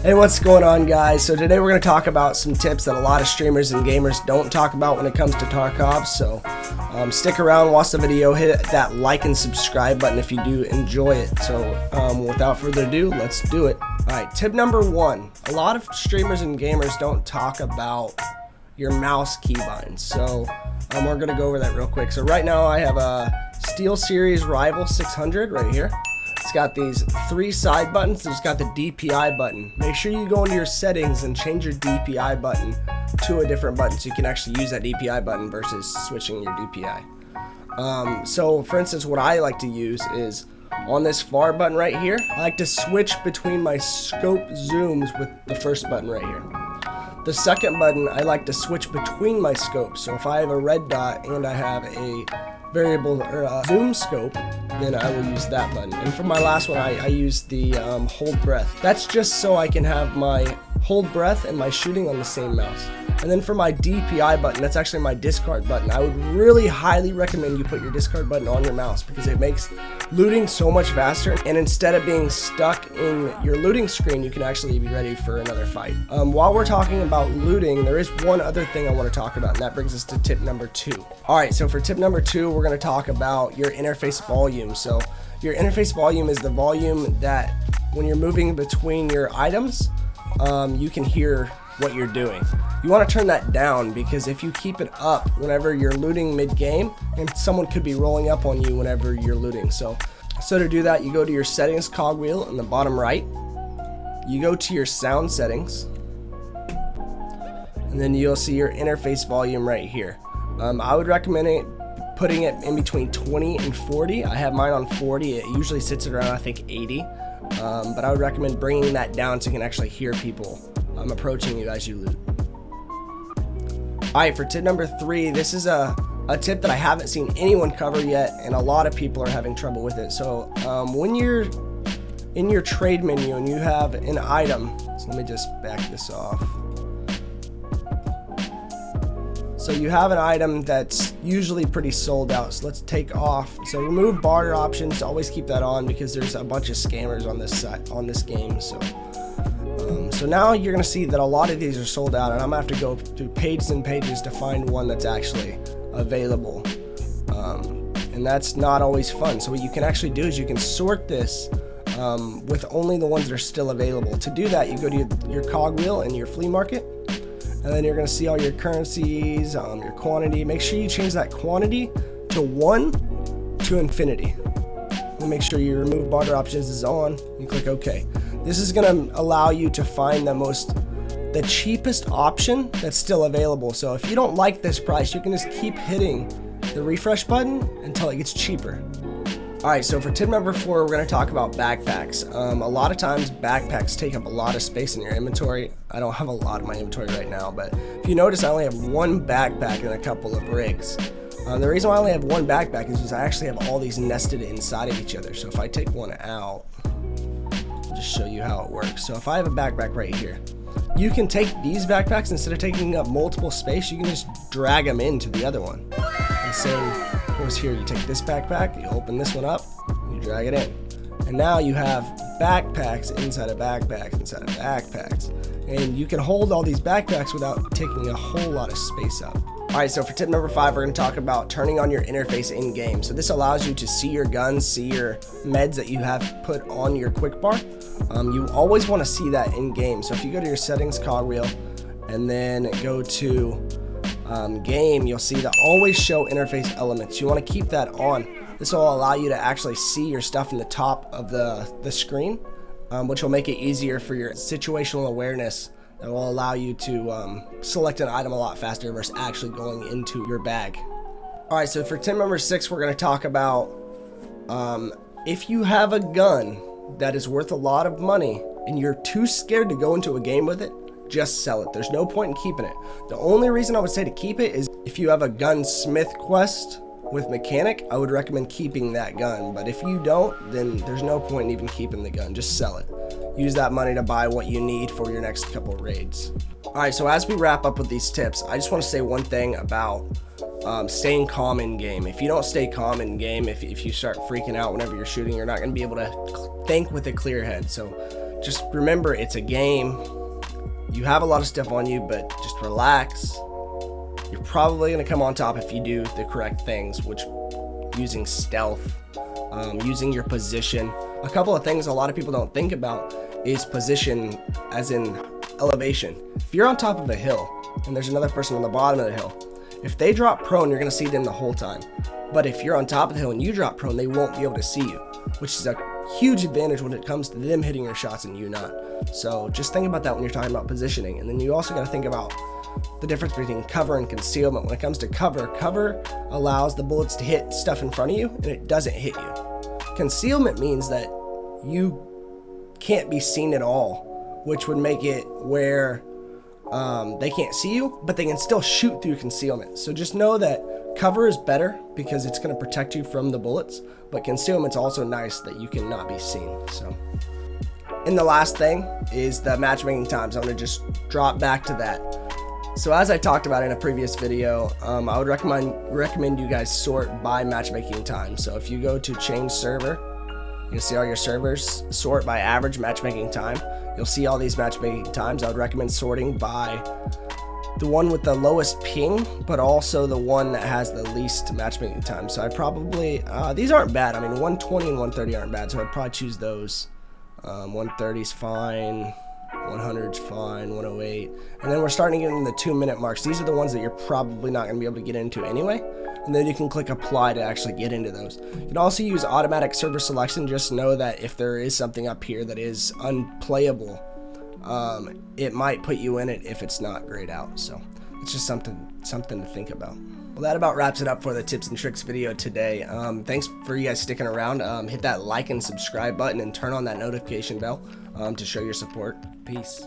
Hey, what's going on, guys? So today we're going to talk about some tips that a lot of streamers and gamers don't talk about when it comes to Tarkov. So stick around, watch the video, hit that like and subscribe button if you do enjoy it. So without further ado, let's do it. Alright, tip number one. A lot of streamers and gamers don't talk about your mouse keybinds. So we're going to go over that real quick. So right now I have a SteelSeries Rival 600 right here. It's got these 3 side buttons. It's got the DPI button. Make sure you go into your settings and change your DPI button to a different button so you can actually use that DPI button versus switching your DPI. So for instance, what I like to use is on this far button right here, I like to switch between my scope zooms with the first button right here. The second button, I like to switch between my scopes. So if I have a red dot and I have a variable or zoom scope, then I will use that button. And for my last one, I use the hold breath. That's just so I can have my hold breath and my shooting on the same mouse. And then for my DPI button, that's actually my discard button. I would really highly recommend you put your discard button on your mouse because it makes looting so much faster. And instead of being stuck in your looting screen, you can actually be ready for another fight. While we're talking about looting, there is one other thing I want to talk about, and that brings us to tip number 2. Alright, so for tip number 2, we're going to talk about your interface volume. So your interface volume is the volume that when you're moving between your items, you can hear what you're doing. You want to turn that down because if you keep it up whenever you're looting mid-game, and someone could be rolling up on you whenever you're looting. So to do that, you go to your settings cogwheel in the bottom right, you go to your sound settings, and then you'll see your interface volume right here. I would recommend putting it in between 20 and 40. I have mine on 40. It usually sits at around, I think, 80. But I would recommend bringing that down so you can actually hear people approaching you as you loot. Alright, for tip number 3, this is a tip that I haven't seen anyone cover yet, and a lot of people are having trouble with it. So when you're in your trade menu and you have an item, so let me just back this off. So you have an item that's usually pretty sold out, so let's take off. So remove barter options, always keep that on because there's a bunch of scammers on this site, on this game. So now you're going to see that a lot of these are sold out, and I'm going to have to go through pages and pages to find one that's actually available. And that's not always fun. So what you can actually do is you can sort this with only the ones that are still available. To do that, you go to your cogwheel and your flea market, and then you're going to see all your currencies, your quantity. Make sure you change that quantity to 1 to infinity. And make sure your remove barter options is on. You click OK. This is going to allow you to find the cheapest option that's still available. So if you don't like this price, you can just keep hitting the refresh button until it gets cheaper. Alright, so for tip number 4, we're going to talk about backpacks. A lot of times backpacks take up a lot of space in your inventory. I don't have a lot of my inventory right now, but if you notice, I only have 1 backpack and a couple of rigs. The reason why I only have 1 backpack is because I actually have all these nested inside of each other. So if I take one out, I'll just show you how it works. So if I have a backpack right here, you can take these backpacks, instead of taking up multiple space, you can just drag them into the other one. And same goes here. You take this backpack, you open this one up, you drag it in. And now you have backpacks inside of backpacks inside of backpacks. And you can hold all these backpacks without taking a whole lot of space up. Alright, so for tip number 5, we're going to talk about turning on your interface in-game. So this allows you to see your guns, see your meds that you have put on your quick bar. You always want to see that in-game. So if you go to your settings cogwheel and then go to game, you'll see the always show interface elements. You want to keep that on. This will allow you to actually see your stuff in the top of the screen, which will make it easier for your situational awareness. That will allow you to select an item a lot faster versus actually going into your bag. Alright, so for tip number 6, we're going to talk about if you have a gun that is worth a lot of money and you're too scared to go into a game with it, just sell it. There's no point in keeping it. The only reason I would say to keep it is if you have a gunsmith quest with mechanic, I would recommend keeping that gun. But if you don't, then there's no point in even keeping the gun. Just sell it. Use that money to buy what you need for your next couple raids. Alright, so as we wrap up with these tips, I just want to say one thing about staying calm in game. If you don't stay calm in game, if you start freaking out whenever you're shooting, you're not going to be able to think with a clear head. So just remember, it's a game. You have a lot of stuff on you, but just relax. You're probably going to come on top if you do the correct things, which using stealth, using your position. A couple of things a lot of people don't think about is position, as in elevation. If you're on top of a hill and there's another person on the bottom of the hill, if they drop prone, you're going to see them the whole time. But if you're on top of the hill and you drop prone, they won't be able to see you, which is a huge advantage when it comes to them hitting your shots and you not. So just think about that when you're talking about positioning. And then you also got to think about the difference between cover and concealment. When it comes to cover allows the bullets to hit stuff in front of you and it doesn't hit you. Concealment means that you can't be seen at all, which would make it where they can't see you, but they can still shoot through concealment. So just know that cover is better because it's going to protect you from the bullets, but concealment's also nice that you cannot be seen. So, and the last thing is the matchmaking times. I'm going to just drop back to that. So as I talked about in a previous video, I would recommend you guys sort by matchmaking time. So if you go to change server, you'll see all your servers, sort by average matchmaking time. You'll see all these matchmaking times. I would recommend sorting by the one with the lowest ping, but also the one that has the least matchmaking time. So I probably, these aren't bad. I mean, 120 and 130 aren't bad, so I'd probably choose those. 130 is fine, 100 is fine, 108. And then we're starting to get into the 2-minute marks. These are the ones that you're probably not going to be able to get into anyway. And then you can click apply to actually get into those. You can also use automatic server selection. Just know that if there is something up here that is unplayable, it might put you in it if it's not grayed out. So it's just something to think about. Well, that about wraps it up for the tips and tricks video today. Thanks for you guys sticking around. Hit that like and subscribe button and turn on that notification bell to show your support. Peace.